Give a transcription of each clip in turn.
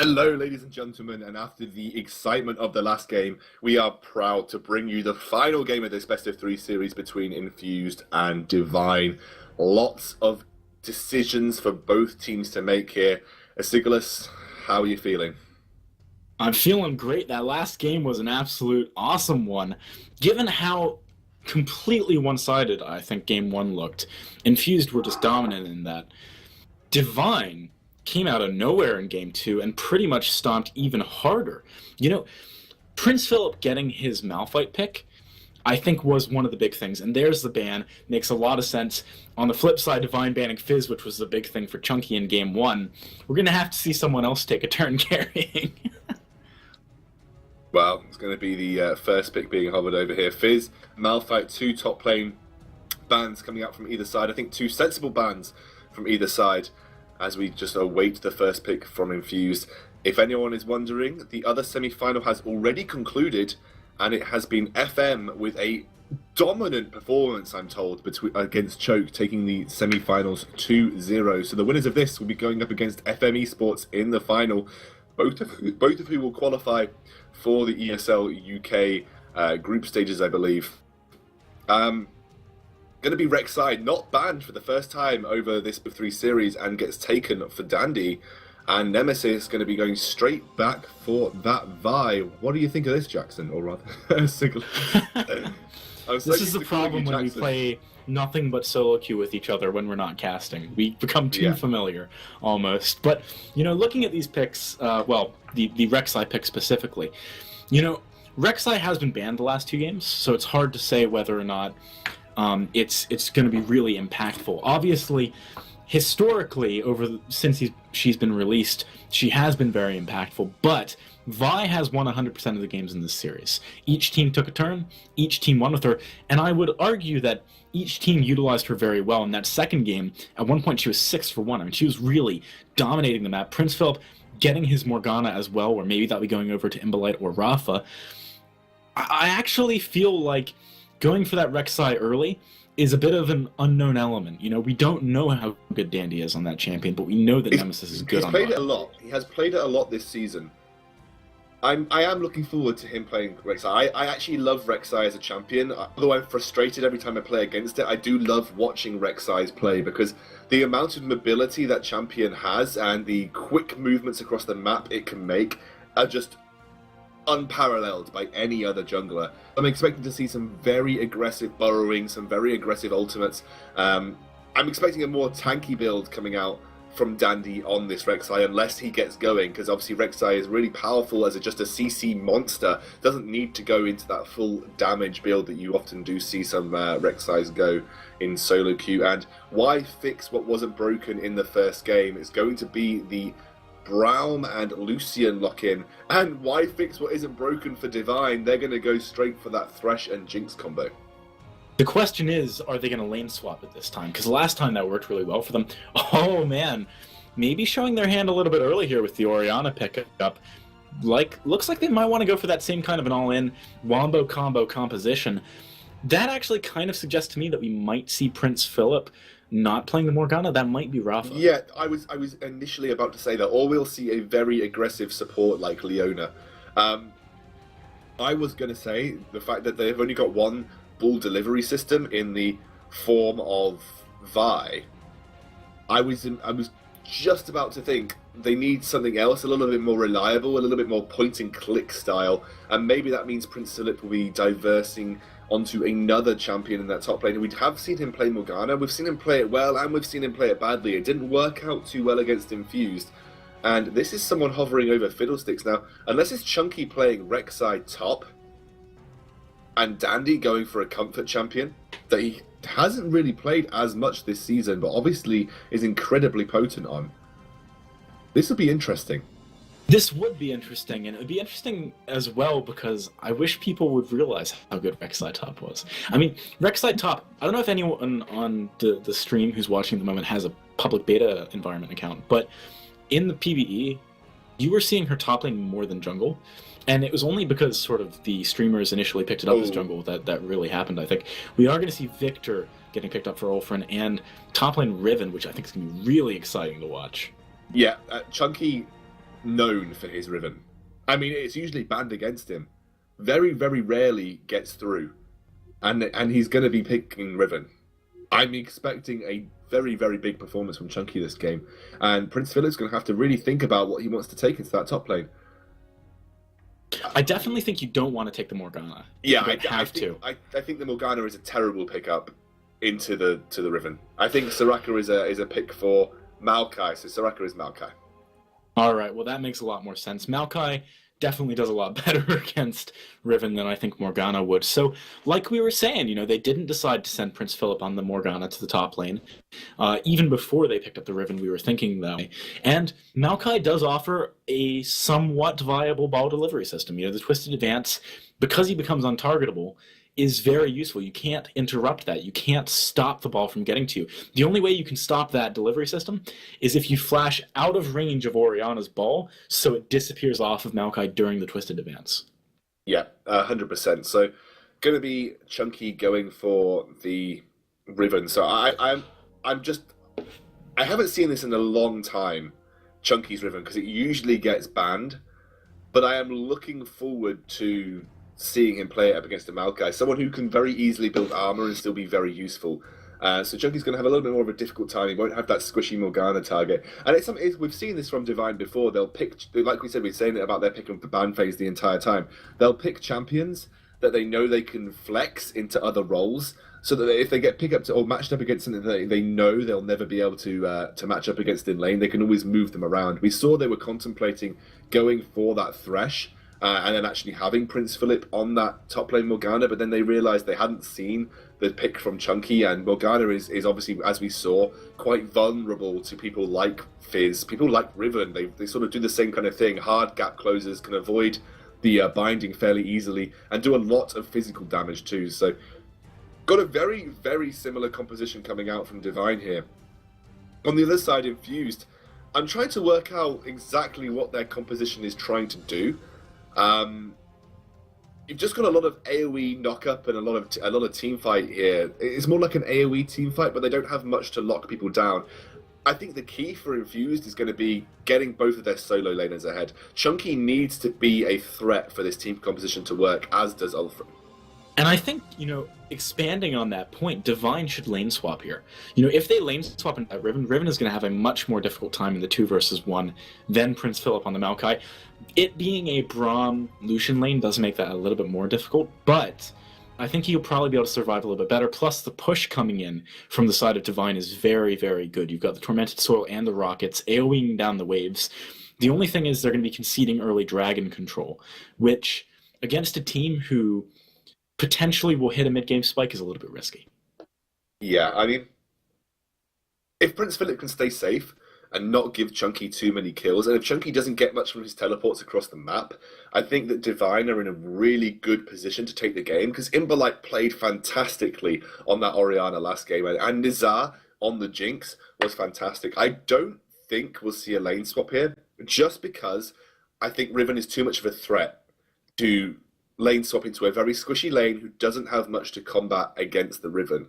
Hello, ladies and gentlemen, and after the excitement of the last game, we are proud to bring you the final game of this best of three series between Infused and Devine. Lots of decisions for both teams to make here. Asigalis, how are you feeling? I'm feeling great. That last game was an absolute awesome one. Given how completely one-sided I think Game 1 looked, Infused were just dominant in that. Devine came out of nowhere in Game 2 and pretty much stomped even harder. You know, Prince Philip getting his Malphite pick, I think was one of the big things. And there's the ban. Makes a lot of sense. On the flip side, Devine banning Fizz, which was the big thing for Chunky in Game 1, we're going to have to see someone else take a turn carrying. Well, it's going to be the first pick being hovered over here. Fizz, Malphite, two top lane bans coming out from either side. I think two sensible bans from either side as we just await the first pick from Infused. If anyone is wondering, the other semi-final has already concluded, and it has been FM with a dominant performance, I'm told, against Choke, taking the semi-finals 2-0. So the winners of this will be going up against FM Esports in the final, both of who will qualify for the ESL UK group stages, I believe. Going to be Rek'Sai, not banned for the first time over this Big 3 series and gets taken for Dandy. And Nemesis going to be going straight back for that Vi. What do you think of this, Jackson? Or rather, Sigil? This is the problem when we play nothing but solo queue with each other when we're not casting. We become too familiar, almost. But, you know, looking at these picks, well, the Rek'Sai pick specifically, you know, Rek'Sai has been banned the last two games, so it's hard to say whether or not it's going to be really impactful. Obviously, historically, since she's been released, she has been very impactful, but Vi has won 100% of the games in this series. Each team took a turn, each team won with her, and I would argue that each team utilized her very well. In that second game, at one point she was 6 for 1. I mean, she was really dominating the map. Prince Philip getting his Morgana as well, or maybe that'll be going over to Imbolite or Rafa. I actually feel like going for that Rek'Sai early is a bit of an unknown element. You know, we don't know how good Dandy is on that champion, but we know that Nemesis is good on He's played it a lot. He has played it a lot this season. I am looking forward to him playing Rek'Sai. I actually love Rek'Sai as a champion. Although I'm frustrated every time I play against it, I do love watching Rek'Sai's play because the amount of mobility that champion has and the quick movements across the map it can make are just unparalleled by any other jungler. I'm expecting to see some very aggressive burrowing, some very aggressive ultimates. I'm expecting a more tanky build coming out from Dandy on this Rek'Sai unless he gets going, because obviously Rek'Sai is really powerful as just a CC monster. Doesn't need to go into that full damage build that you often do see some Rek'Sais go in solo queue. And why fix what wasn't broken in the first game? It's going to be the Braum and Lucian lock-in. And why fix what isn't broken for Devine? They're going to go straight for that Thresh and Jinx combo. The question is, are they going to lane swap it this time? Because last time that worked really well for them. Oh man, maybe showing their hand a little bit early here with the Orianna pickup. Looks like they might want to go for that same kind of an all-in wombo combo composition. That actually kind of suggests to me that we might see Prince Philip not playing the Morgana. That might be Rafa. Yeah, I was initially about to say that, or we'll see a very aggressive support like Leona. I was going to say the fact that they've only got one bull delivery system in the form of Vi. I was just about to think they need something else, a little bit more reliable, a little bit more point and click style, and maybe that means Prince Philip will be diversing onto another champion in that top lane. We have seen him play Morgana, we've seen him play it well, and we've seen him play it badly. It didn't work out too well against Infused, and this is someone hovering over Fiddlesticks now. Unless it's Chunky playing Rek'Sai top, and Dandy going for a comfort champion that he hasn't really played as much this season, but obviously is incredibly potent on. This will be interesting. This would be interesting, and it would be interesting as well because I wish people would realize how good Rek'Sai top was. I mean, Rek'Sai top, I don't know if anyone on the stream who's watching at the moment has a public beta environment account, but in the PvE, you were seeing her top lane more than jungle. And it was only because sort of the streamers initially picked it up as jungle that really happened, I think. We are going to see Victor getting picked up for Ulfrin and top lane Riven, which I think is going to be really exciting to watch. Yeah, Chunky known for his Riven. I mean, it's usually banned against him. Very, very rarely gets through. And he's going to be picking Riven. I'm expecting a very, very big performance from Chunky this game. And Prince Philip's going to have to really think about what he wants to take into that top lane. I definitely think you don't want to take the Morgana. Yeah, I think the Morgana is a terrible pickup into the Riven. I think Soraka is a pick for Maokai, so Soraka is Maokai. All right, well that makes a lot more sense. Maokai definitely does a lot better against Riven than I think Morgana would. So, like we were saying, they didn't decide to send Prince Philip on the Morgana to the top lane. Even before they picked up the Riven, we were thinking that way. And Maokai does offer a somewhat viable ball delivery system. The Twisted Advance, because he becomes untargetable, is very useful. You can't interrupt that. You can't stop the ball from getting to you. The only way you can stop that delivery system is if you flash out of range of Orianna's ball so it disappears off of Maokai during the Twisted Advance. Yeah, 100%. So, going to be Chunky going for the Riven. So I haven't seen this in a long time, Chunky's Riven, because it usually gets banned. But I am looking forward to seeing him play it up against a Maokai, someone who can very easily build armor and still be very useful. So Chunky's going to have a little bit more of a difficult time. He won't have that squishy Morgana target. And we've seen this from Devine before. They'll pick, like we said, we're saying it about their picking the ban phase the entire time. They'll pick champions that they know they can flex into other roles, so that if they get picked up or matched up against something that they know they'll never be able to match up against in lane, they can always move them around. We saw they were contemplating going for that Thresh, and then actually having Prince Philip on that top lane Morgana, but then they realised they hadn't seen the pick from Chunky, and Morgana is obviously, as we saw, quite vulnerable to people like Fizz, people like Riven. They sort of do the same kind of thing. Hard gap closers can avoid the binding fairly easily and do a lot of physical damage too. So got a very, very similar composition coming out from Devine here. On the other side, Infused, I'm trying to work out exactly what their composition is trying to do. You've just got a lot of AoE knock-up and a lot of team fight here. It's more like an AoE team fight, but they don't have much to lock people down. I think the key for Infused is going to be getting both of their solo laners ahead. Chunky needs to be a threat for this team composition to work, as does Ulfram. And I think, expanding on that point, Devine should lane swap here. If they lane swap into that Riven is going to have a much more difficult time in the 2 versus 1 than Prince Philip on the Maokai. It being a Braum Lucian lane does make that a little bit more difficult, but I think he'll probably be able to survive a little bit better. Plus, the push coming in from the side of Devine is very, very good. You've got the Tormented Soil and the Rockets AoEing down the waves. The only thing is they're going to be conceding early Dragon control, which, against a team who potentially will hit a mid-game spike, is a little bit risky. Yeah, I mean, if Prince Philip can stay safe and not give Chunky too many kills, and if Chunky doesn't get much from his teleports across the map, I think that Devine are in a really good position to take the game, because Imbolite played fantastically on that Orianna last game, and Nizar on the Jinx was fantastic. I don't think we'll see a lane swap here, just because I think Riven is too much of a threat to lane swap into a very squishy lane who doesn't have much to combat against the Riven.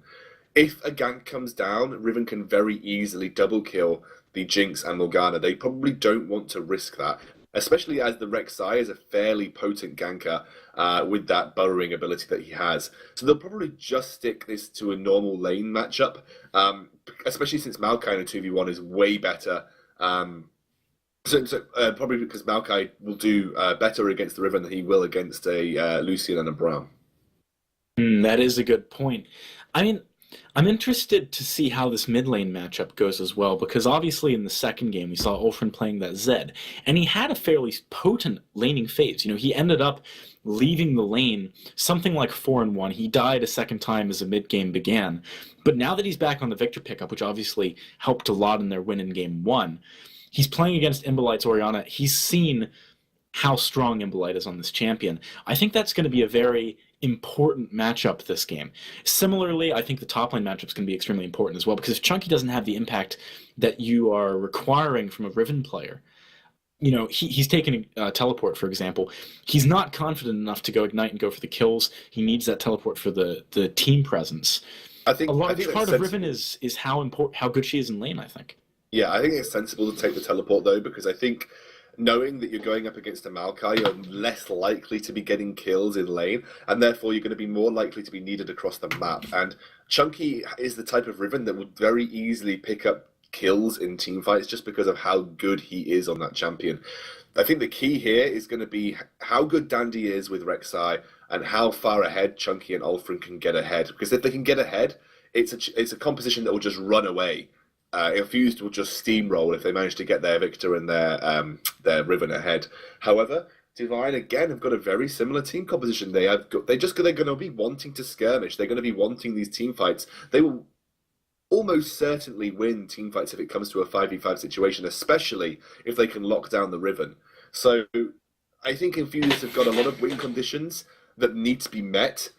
If a gank comes down, Riven can very easily double kill the Jinx and Morgana. They probably don't want to risk that, especially as the Rek'Sai is a fairly potent ganker with that burrowing ability that he has. So they'll probably just stick this to a normal lane matchup, especially since Maokai in a 2v1 is way better. So probably because Maokai will do better against the Riven than he will against a Lucian and a Braum. That is a good point. I mean, I'm interested to see how this mid lane matchup goes as well, because obviously in the second game we saw Ulfrin playing that Zed, and he had a fairly potent laning phase. He ended up leaving the lane something like 4-1. He died a second time as the mid game began, but now that he's back on the Victor pickup, which obviously helped a lot in their win in game 1, he's playing against Imbolite's Orianna. He's seen how strong Imbolite is on this champion. I think that's going to be a very important matchup this game. Similarly, I think the top lane matchup is going to be extremely important as well, because if Chunky doesn't have the impact that you are requiring from a Riven player, he's taken a teleport, for example. He's not confident enough to go ignite and go for the kills. He needs that teleport for the team presence. I think a large part of Riven is how good she is in lane, I think. Yeah, I think it's sensible to take the teleport, though, because I think knowing that you're going up against a Maokai, you're less likely to be getting kills in lane, and therefore you're going to be more likely to be needed across the map. And Chunky is the type of Riven that would very easily pick up kills in teamfights just because of how good he is on that champion. I think the key here is going to be how good Dandy is with Rek'Sai and how far ahead Chunky and Ulfrin can get ahead. Because if they can get ahead, it's a composition that will just run away. Infused will just steamroll if they manage to get their Victor and their Riven ahead. However, Devine again have got a very similar team composition. They're going to be wanting to skirmish. They're going to be wanting these team fights. They will almost certainly win team fights if it comes to a 5v5 situation, especially if they can lock down the Riven. So I think Infused have got a lot of win conditions that need to be met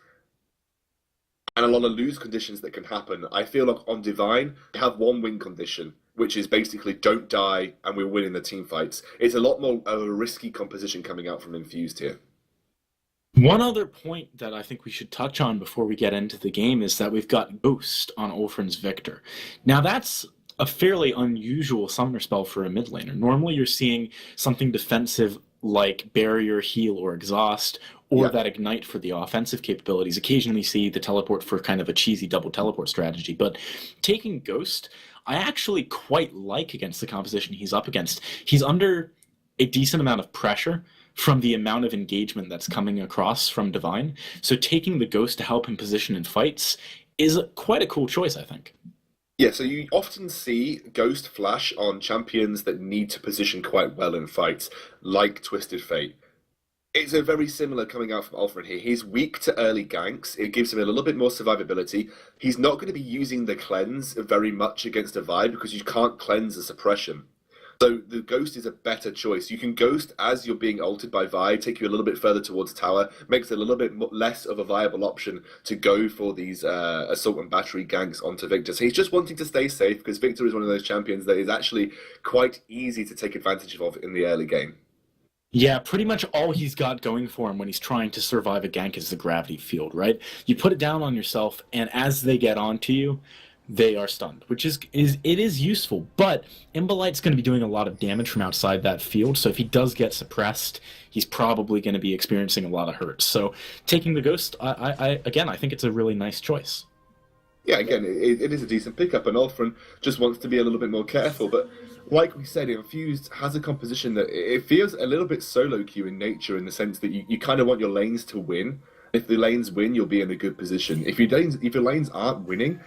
and a lot of lose conditions that can happen. I feel like on Devine, we have one win condition, which is basically don't die and we're winning the team fights. It's a lot more of a risky composition coming out from Infused here. One other point that I think we should touch on before we get into the game is that we've got Ghost on Ulfrin's Victor. Now that's a fairly unusual summoner spell for a mid laner. Normally you're seeing something defensive like Barrier, Heal, or Exhaust, or that Ignite for the offensive capabilities. Occasionally see the teleport for kind of a cheesy double teleport strategy, but taking Ghost, I actually quite like against the composition he's up against. He's under a decent amount of pressure from the amount of engagement that's coming across from Devine. So taking the Ghost to help him position in fights is quite a cool choice, I think. Yeah, so you often see Ghost flash on champions that need to position quite well in fights, like Twisted Fate. It's a very similar coming out from Ulfrin here. He's weak to early ganks. It gives him a little bit more survivability. He's not going to be using the cleanse very much against a Vi because you can't cleanse a suppression. So the Ghost is a better choice. You can Ghost as you're being ulted by Vi, take you a little bit further towards tower, makes it a little bit less of a viable option to go for these assault and battery ganks onto Victor. So he's just wanting to stay safe because Victor is one of those champions that is actually quite easy to take advantage of in the early game. Yeah, pretty much all he's got going for him when he's trying to survive a gank is the gravity field, right? You put it down on yourself, and as they get onto you, they are stunned, which is useful, but Imbolite's going to be doing a lot of damage from outside that field, so if he does get suppressed, he's probably going to be experiencing a lot of hurt. So taking the Ghost, I think it's a really nice choice. Yeah, again, it is a decent pickup, and Ulfrin just wants to be a little bit more careful, but like we said, Infused has a composition that it feels a little bit solo queue in nature in the sense that you kind of want your lanes to win. If the lanes win, you'll be in a good position. If your lanes aren't winning,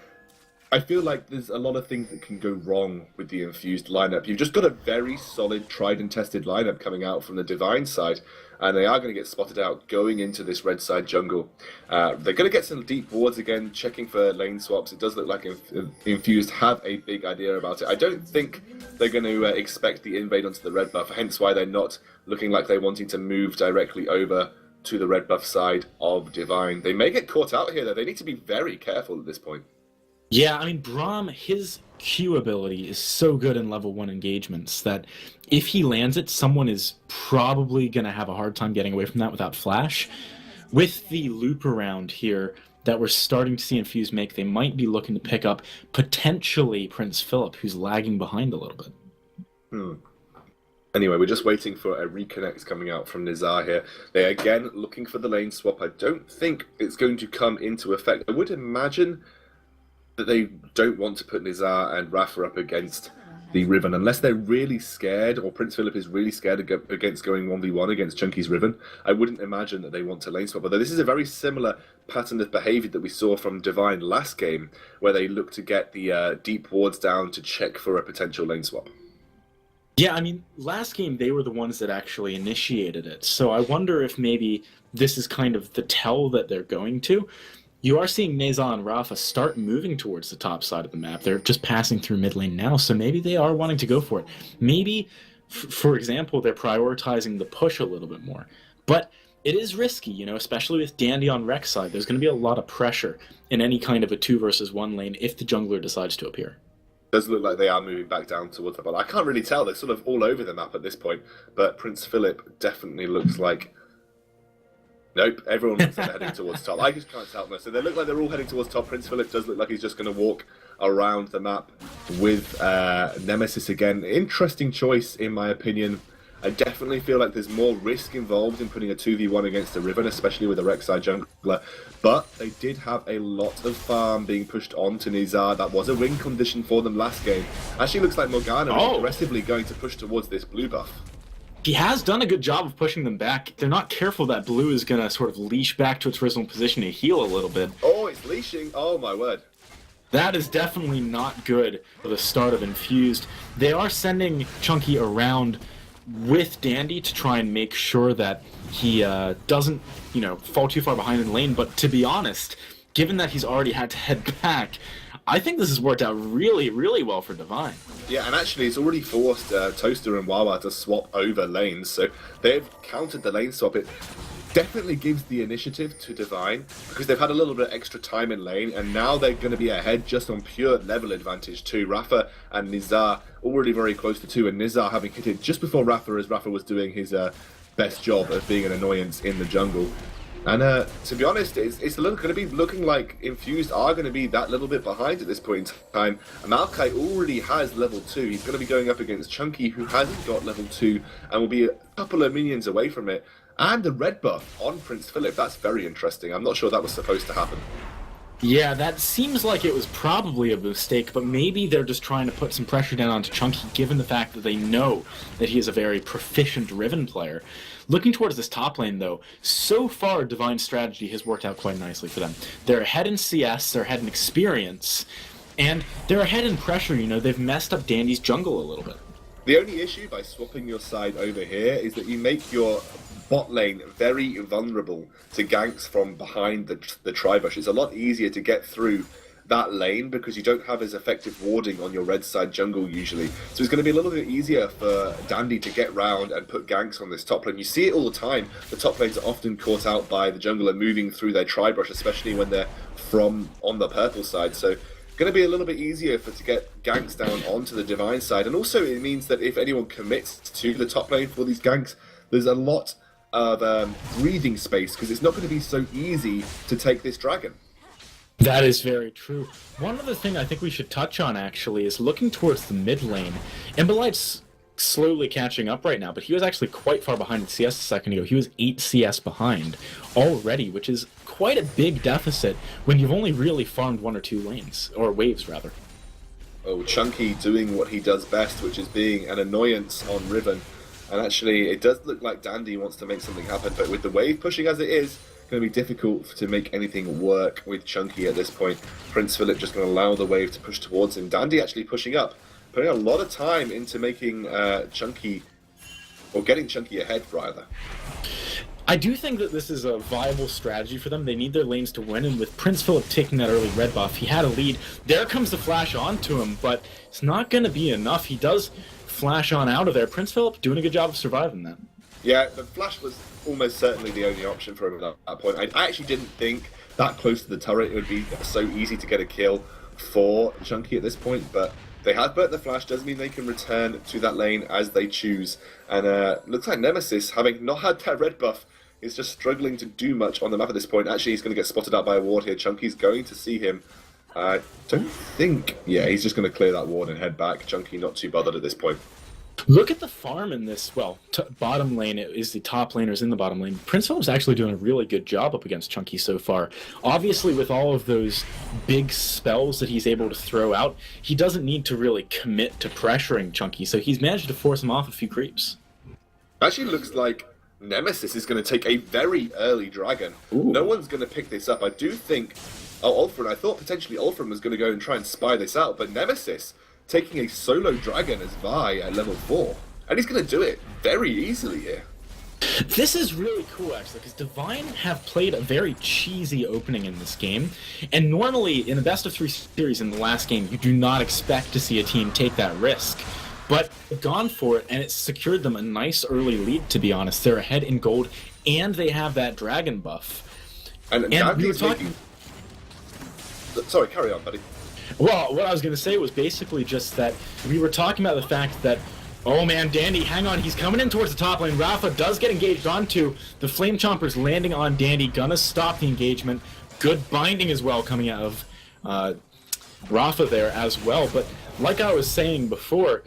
I feel like there's a lot of things that can go wrong with the Infused lineup. You've just got a very solid, tried and tested lineup coming out from the Devine side, and they are going to get spotted out going into this red side jungle. They're going to get some deep wards again, checking for lane swaps. It does look like Infused have a big idea about it. I don't think they're going to expect the invade onto the red buff, hence why they're not looking like they're wanting to move directly over to the red buff side of Devine. They may get caught out here, though. They need to be very careful at this point. Yeah, I mean, Braum, his Q ability is so good in level 1 engagements that if he lands it, someone is probably going to have a hard time getting away from that without flash. With the loop around here that we're starting to see Infused make, they might be looking to pick up potentially Prince Philip, who's lagging behind a little bit. Anyway, we're just waiting for a reconnect coming out from Nizar here. They're again looking for the lane swap. I don't think it's going to come into effect. I would imagine that they don't want to put Nizar and Rafa up against the Riven unless they're really scared, or Prince Philip is really scared against going 1v1 against Chunky's Riven. I wouldn't imagine that they want to lane swap, although this is a very similar pattern of behaviour that we saw from Devine last game, where they looked to get the deep wards down to check for a potential lane swap. Yeah, I mean, last game they were the ones that actually initiated it, so I wonder if maybe this is kind of the tell that they're going to. You are seeing Neza and Rafa start moving towards the top side of the map. They're just passing through mid lane now, so maybe they are wanting to go for it. Maybe, for example, they're prioritizing the push a little bit more. But it is risky, you know, especially with Dandy on Rek's side. There's going to be a lot of pressure in any kind of a 2 versus 1 lane if the jungler decides to appear. It does look like they are moving back down towards the bottom. I can't really tell. They're sort of all over the map at this point, but Prince Philip definitely looks like... Nope, everyone looks like they're heading towards top. I just can't tell them. So they look like they're all heading towards top. Prince Philip does look like he's just going to walk around the map with Nemesis again. Interesting choice, in my opinion. I definitely feel like there's more risk involved in putting a 2v1 against a Riven, especially with a Rek'Sai jungler. But they did have a lot of farm being pushed onto Nizar. That was a win condition for them last game. Actually looks like Morgana is aggressively going to push towards this blue buff. He has done a good job of pushing them back. They're not careful that blue is going to sort of leash back to its original position to heal a little bit. Oh, it's leashing. Oh, my word. That is definitely not good for the start of Infused. They are sending Chunky around with Dandy to try and make sure that he doesn't, fall too far behind in lane. But to be honest, given that he's already had to head back, I think this has worked out really, really well for Devine. Yeah, and actually it's already forced Toaster and Wawa to swap over lanes, so they've countered the lane swap. It definitely gives the initiative to Devine, because they've had a little bit extra time in lane, and now they're going to be ahead just on pure level advantage too. Rafa and Nizar already very close to 2, and Nizar having hit it just before Rafa, as Rafa was doing his best job of being an annoyance in the jungle. And to be honest, it's going to be looking like Infused are going to be that little bit behind at this point in time. Maokai already has level 2. He's going to be going up against Chunky, who hasn't got level 2, and will be a couple of minions away from it. And the red buff on Prince Philip. That's very interesting. I'm not sure that was supposed to happen. Yeah, that seems like it was probably a mistake, but maybe they're just trying to put some pressure down onto Chunky, given the fact that they know that he is a very proficient Riven player. Looking towards this top lane, though, so far Divine's strategy has worked out quite nicely for them. They're ahead in CS, they're ahead in experience, and they're ahead in pressure. They've messed up Dandy's jungle a little bit. The only issue by swapping your side over here is that you make your bot lane very vulnerable to ganks from behind the tri-bush. It's a lot easier to get through that lane because you don't have as effective warding on your red side jungle usually. So it's going to be a little bit easier for Dandy to get round and put ganks on this top lane. You see it all the time. The top lanes are often caught out by the jungler moving through their tri-brush, especially when they're from on the purple side. So going to be a little bit easier to get ganks down onto the Divine side. And also it means that if anyone commits to the top lane for these ganks, there's a lot of breathing space, because it's not going to be so easy to take this dragon. That is very true. One other thing I think we should touch on, actually, is looking towards the mid lane. Imbolite's slowly catching up right now, but he was actually quite far behind in CS a second ago. He was 8 CS behind already, which is quite a big deficit when you've only really farmed 1 or 2 lanes, or waves, rather. Oh, Chunky doing what he does best, which is being an annoyance on Riven. And actually, it does look like Dandy wants to make something happen, but with the wave pushing as it is, going to be difficult to make anything work with Chunky at this point. Prince Philip just going to allow the wave to push towards him. Dandy actually pushing up, putting a lot of time into making Chunky, or getting Chunky ahead, rather. I do think that this is a viable strategy for them. They need their lanes to win, and with Prince Philip taking that early red buff, he had a lead. There comes the flash onto him, but it's not going to be enough. He does flash on out of there. Prince Philip doing a good job of surviving that. Yeah, the flash was almost certainly the only option for him at that point. I actually didn't think that close to the turret it would be so easy to get a kill for Chunky at this point, but they have burnt the flash. Does mean they can return to that lane as they choose. And looks like Nemesis, having not had that red buff, is just struggling to do much on the map at this point. Actually, he's going to get spotted out by a ward here. Chunky's going to see him. I don't think... Yeah, he's just going to clear that ward and head back. Chunky not too bothered at this point. Look at the farm in this, bottom lane. It is the top laners in the bottom lane. Prince Philip's actually doing a really good job up against Chunky so far. Obviously, with all of those big spells that he's able to throw out, he doesn't need to really commit to pressuring Chunky, so he's managed to force him off a few creeps. Actually looks like Nemesis is going to take a very early dragon. Ooh. No one's going to pick this up. I do think... Oh, Ulfrin. I thought potentially Ulfrin was going to go and try and spy this out, but Nemesis taking a solo dragon as Vi at level 4. And he's going to do it very easily here. This is really cool, actually, because Devine have played a very cheesy opening in this game. And normally, in the best of 3 series in the last game, you do not expect to see a team take that risk. But they've gone for it, and it's secured them a nice early lead, to be honest. They're ahead in gold, and they have that dragon buff. And we were talking... Sorry, carry on, buddy. Well, what I was going to say was basically just that we were talking about the fact that, oh man, Dandy, hang on, he's coming in towards the top lane. Rafa does get engaged onto. The Flame Chomper's landing on Dandy, gonna stop the engagement. Good binding as well coming out of Rafa there as well. But like I was saying before,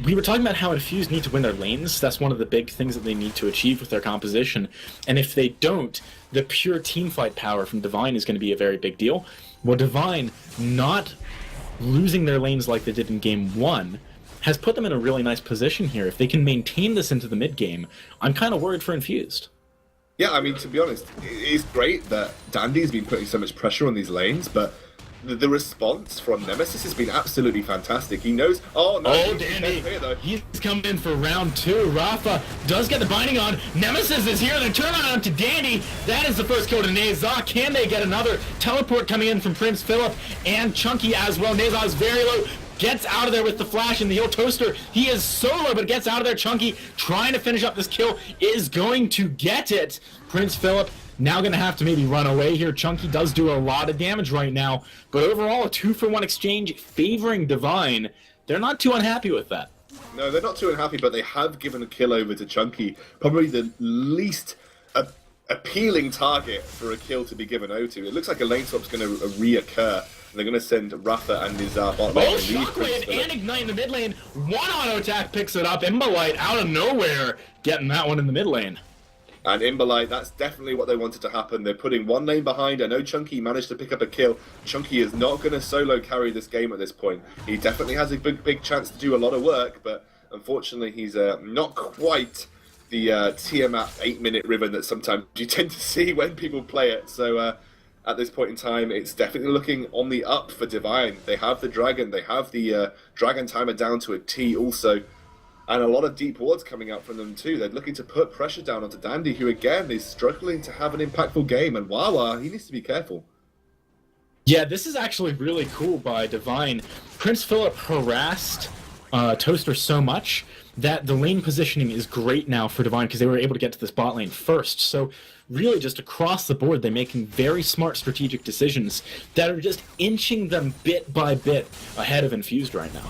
we were talking about how Infused need to win their lanes. That's one of the big things that they need to achieve with their composition. And if they don't, the pure teamfight power from Devine is going to be a very big deal. Well, Devine not losing their lanes like they did in Game 1 has put them in a really nice position here. If they can maintain this into the mid-game, I'm kind of worried for Infused. Yeah, I mean, to be honest, it's great that Dandy's been putting so much pressure on these lanes, but the response from Nemesis has been absolutely fantastic. He knows... Oh, no. Oh, Dandy. He's coming in for round 2. Rafa does get the binding on. Nemesis is here. They turn on to Dandy. That is the first kill to Nezha. Can they get another? Teleport coming in from Prince Philip and Chunky as well. Nezha is very low. Gets out of there with the flash and the heal toaster. He is solo, but gets out of there. Chunky trying to finish up this kill is going to get it. Prince Philip now going to have to maybe run away here. Chunky does do a lot of damage right now, but overall a 2-for-1 exchange favoring Devine. They're not too unhappy with that. No, they're not too unhappy, but they have given a kill over to Chunky. Probably the least appealing target for a kill to be given over to. It looks like a lane swap's going to reoccur. They're going to send Rafa and Nezha bot lane. Oh, Shockwave and Ignite in the mid lane. One auto attack picks it up. Imbolite out of nowhere getting that one in the mid lane. And Imbolite, that's definitely what they wanted to happen. They're putting one lane behind. I know Chunky managed to pick up a kill. Chunky is not going to solo carry this game at this point. He definitely has a big chance to do a lot of work, but unfortunately he's not quite the Tiamat 8-minute ribbon that sometimes you tend to see when people play it. So at this point in time, it's definitely looking on the up for Devine. They have the Dragon. They have the Dragon timer down to a T also. And a lot of deep wards coming out from them too. They're looking to put pressure down onto Dandy, who again is struggling to have an impactful game. And Wawa, he needs to be careful. Yeah, this is actually really cool by Devine. Prince Philip harassed Toaster so much that the lane positioning is great now for Devine because they were able to get to this bot lane first. So really just across the board, they're making very smart strategic decisions that are just inching them bit by bit ahead of Infused right now.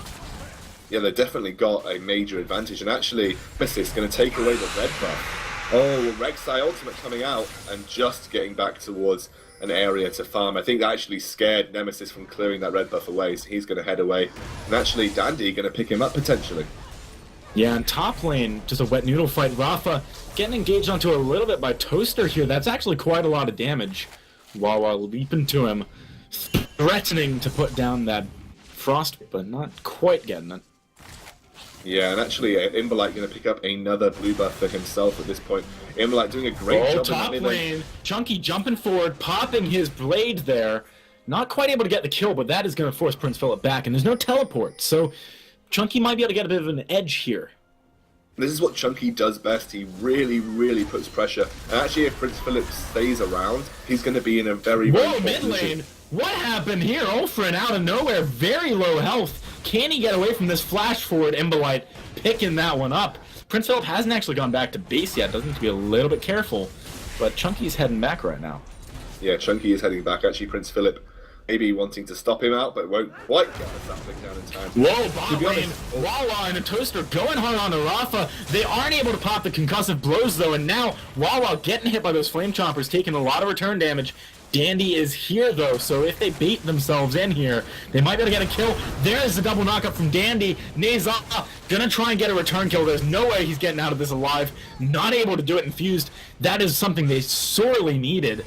Yeah, they've definitely got a major advantage. And actually, Nemesis is going to take away the red buff. Oh, Rek'Sai ultimate coming out and just getting back towards an area to farm. I think that actually scared Nemesis from clearing that red buff away, so he's going to head away. And actually, Dandy going to pick him up potentially. Yeah, and top lane, just a wet noodle fight. Rafa getting engaged onto a little bit by Toaster here. That's actually quite a lot of damage. Wawa leaping to him, threatening to put down that frost, but not quite getting it. Yeah, and actually, Imbolite going to pick up another blue buff for himself at this point. Imbolite doing a great job top in lane. Chunky jumping forward, popping his blade there. Not quite able to get the kill, but that is going to force Prince Philip back, and there's no teleport, so Chunky might be able to get a bit of an edge here. This is what Chunky does best. He really, really puts pressure. And actually, if Prince Philip stays around, he's going to be in a very, Whoa, mid lane! What happened here? Ulfrin out of nowhere, very low health. Can he get away from this flash forward? Imbolite picking that one up. Prince Philip hasn't actually gone back to base yet. Doesn't have to be a little bit careful. But Chunky's heading back right now. Yeah, Chunky is heading back. Actually, Prince Philip maybe wanting to stop him out, but won't quite get the sapling down in time. Whoa, bot lane, Wawa and a Toaster going hard on the Rafa. They aren't able to pop the concussive blows though, and now Wawa getting hit by those flame choppers, taking a lot of return damage. Dandy is here though, so if they bait themselves in here, they might be able to get a kill. There's a double knockup from Dandy. Nezha gonna try and get a return kill. There's no way he's getting out of this alive. Not able to do it Infused. That is something they sorely needed.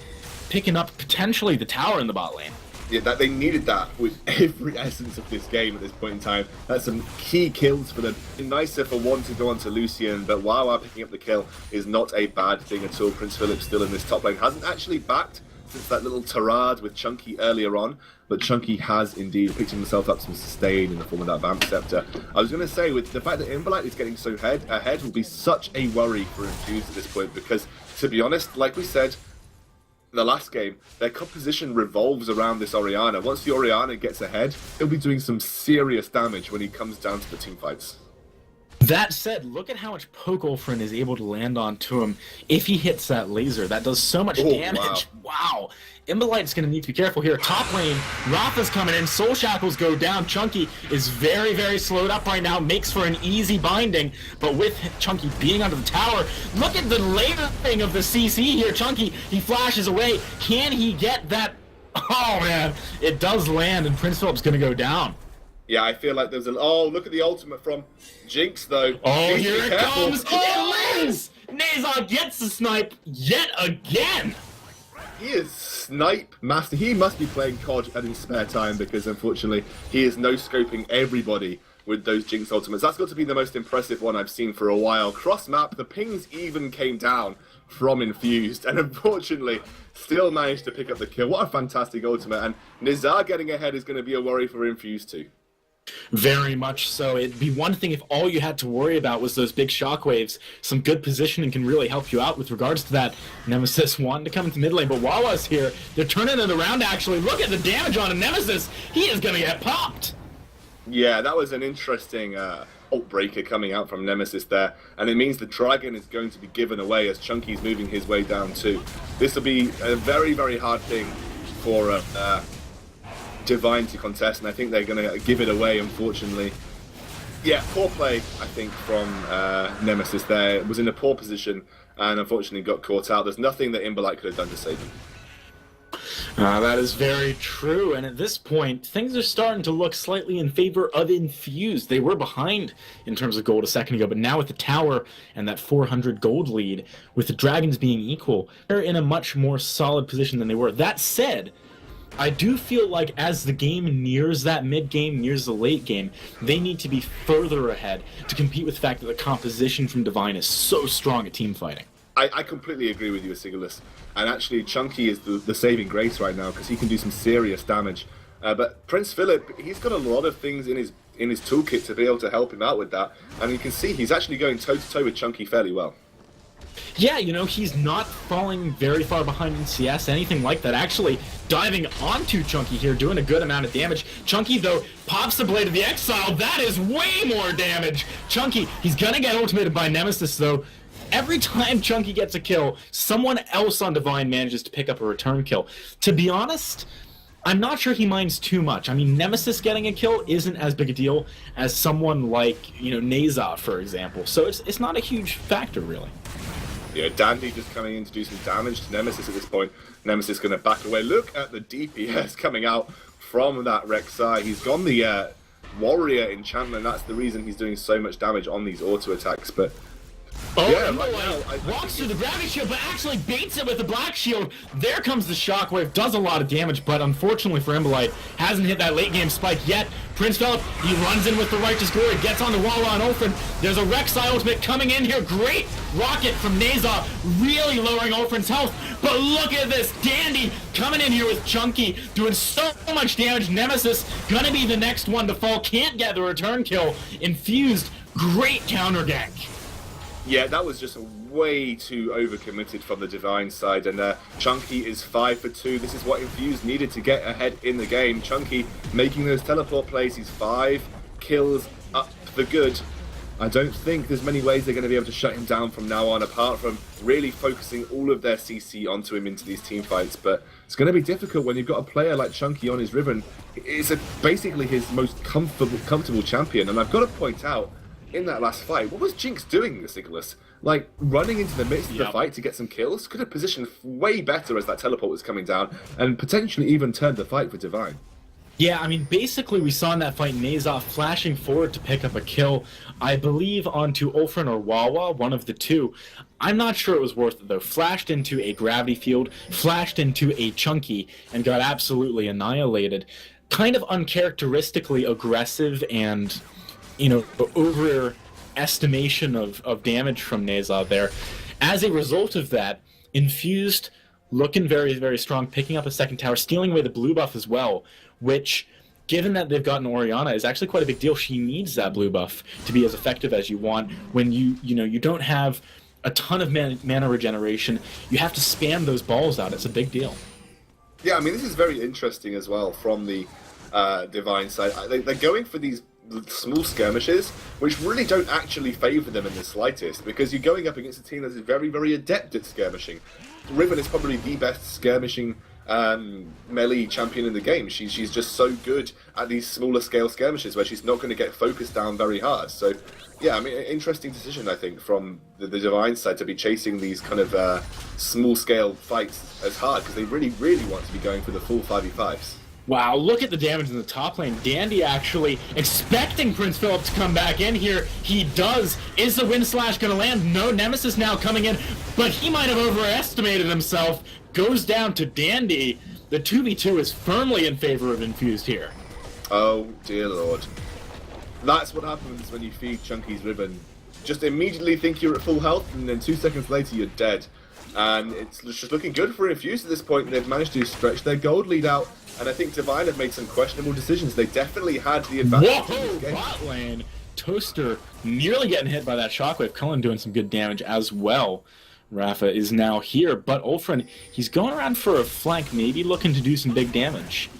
Picking up potentially the tower in the bot lane. Yeah, that they needed that with every essence of this game at this point in time. That's some key kills for them. Nicer for one to go on to Lucian, but Wawa picking up the kill is not a bad thing at all. Prince Philip still in this top lane. Hasn't actually backed since that little tirade with Chunky earlier on, but Chunky has indeed picked himself up some sustain in the form of that Vamp Scepter. I was going to say, with the fact that Imbolite is getting so ahead will be such a worry for Infused at this point, because, to be honest, like we said, the last game, their composition revolves around this Orianna. Once the Orianna gets ahead, he'll be doing some serious damage when he comes down to the team fights. That said, look at how much poke Ulfrin is able to land onto him if he hits that laser. That does so much damage. Wow. Imbolite's going to need to be careful here. Top lane, Rafa's coming in. Soul Shackles go down. Chunky is very, very slowed up right now. Makes for an easy binding. But with Chunky being under the tower, look at the layering of the CC here. Chunky, he flashes away. Can he get that? Oh, man. It does land, and Prince Philip's going to go down. Yeah, I feel like there's an... Oh, look at the ultimate from Jinx, though. Oh, Jinx, here it careful. comes! It lands! Nezha gets the snipe yet again! He is snipe master. He must be playing COD in his spare time because, unfortunately, he is no-scoping everybody with those Jinx ultimates. That's got to be the most impressive one I've seen for a while. Cross-map, the pings even came down from Infused, and unfortunately, still managed to pick up the kill. What a fantastic ultimate, and Nizar getting ahead is going to be a worry for Infused too. Very much so. It'd be one thing if all you had to worry about was those big shockwaves. Some good positioning can really help you out with regards to that. Nemesis wanting to come into mid lane, but Wawa's here. They're turning it around, actually. Look at the damage on a Nemesis. He is going to get popped. Yeah, that was an interesting ult breaker coming out from Nemesis there, and it means the Dragon is going to be given away as Chunky's moving his way down too. This will be a very, very hard thing for Devine to contest, and I think they're going to give it away, unfortunately. Yeah, poor play, I think, from Nemesis there. It was in a poor position, and unfortunately got caught out. There's nothing that Imbolite could have done to save him. That is very true, and at this point, things are starting to look slightly in favor of Infused. They were behind in terms of gold a second ago, but now with the tower and that 400 gold lead, with the Dragons being equal, they're in a much more solid position than they were. That said, I do feel like as the game nears that mid-game, nears the late game, they need to be further ahead to compete with the fact that the composition from Devine is so strong at team fighting. I completely agree with you, Sigilus. And actually, Chunky is the saving grace right now because he can do some serious damage. But Prince Philip, he's got a lot of things in his toolkit to be able to help him out with that. And you can see he's actually going toe-to-toe with Chunky fairly well. Yeah, you know, he's not falling very far behind in CS, anything like that. Actually, diving onto Chunky here, doing a good amount of damage. Chunky, though, pops the Blade of the Exile. That is way more damage. Chunky, he's gonna get ultimated by Nemesis, though. Every time Chunky gets a kill, someone else on Devine manages to pick up a return kill. To be honest, I'm not sure he minds too much. I mean, Nemesis getting a kill isn't as big a deal as someone like, you know, Nezha, for example. So it's not a huge factor, really. Yeah, Dandy just coming in to do some damage to Nemesis at this point. Nemesis going to back away. Look at the DPS coming out from that Rek'Sai. He's gone the Warrior enchantment. That's the reason he's doing so much damage on these auto attacks. But oh, yeah, right now, walks through the gravity shield, but actually baits it with the black shield. There comes the shockwave, does a lot of damage, but unfortunately for Imbolite, hasn't hit that late game spike yet. Prince Philip, he runs in with the Righteous Glory, gets on the Wawa on Ulfrin. There's a Rek'Sai ultimate coming in here. Great rocket from Nezha, really lowering Ulfrin's health. But look at this, Dandy coming in here with Chunky, doing so much damage. Nemesis gonna be the next one to fall, can't get the return kill. Infused, great counter gank. yeah, that was just way too overcommitted from the Devine side, and Chunky is 5 for 2. This is what Infused needed to get ahead in the game. Chunky making those teleport plays. He's 5 kills up for good. I don't think there's many ways they're going to be able to shut him down from now on, apart from really focusing all of their CC onto him into these team fights. But it's going to be difficult when you've got a player like Chunky on his Riven. It's basically his most comfortable champion, and I've got to point out, in that last fight, what was Jinx doing, Nicholas? Like, running into the midst of the fight to get some kills? Could have positioned way better as that teleport was coming down, and potentially even turned the fight for Devine. Yeah, I mean, basically we saw in that fight Nezha flashing forward to pick up a kill, I believe onto Ulfrin or Wawa, one of the two. I'm not sure it was worth it, though. Flashed into a gravity field, flashed into a Chunky, and got absolutely annihilated. Kind of uncharacteristically aggressive and, you know, overestimation of damage from Nezha there. As a result of that, Infused looking very, very strong, picking up a second tower, stealing away the blue buff as well, which, given that they've gotten Orianna, is actually quite a big deal. She needs that blue buff to be as effective as you want. When you don't have a ton of mana regeneration, you have to spam those balls out. It's a big deal. Yeah, I mean, this is very interesting as well from the Devine side. They're going for these small skirmishes, which really don't actually favour them in the slightest, because you're going up against a team that is very, very adept at skirmishing. Riven is probably the best skirmishing melee champion in the game. She's just so good at these smaller scale skirmishes where she's not going to get focused down very hard. So yeah, I mean, interesting decision, I think, from the Devine side to be chasing these kind of small scale fights as hard, because they really, really want to be going for the full 5v5s. Wow, look at the damage in the top lane. Dandy actually expecting Prince Philip to come back in here. He does. Is the Wind Slash going to land? No, Nemesis now coming in, but he might have overestimated himself. Goes down to Dandy. The 2v2 is firmly in favor of Infused here. Oh, dear Lord. That's what happens when you feed Chunky's Ribbon. Just immediately think you're at full health, and then 2 seconds later you're dead. And it's just looking good for Infused at this point. They've managed to stretch their gold lead out. And I think Devine have made some questionable decisions. They definitely had the advantage in this game. Bot lane. Toaster nearly getting hit by that shockwave. Cullen doing some good damage as well. Rafa is now here, but Ulfrin, he's going around for a flank, maybe looking to do some big damage.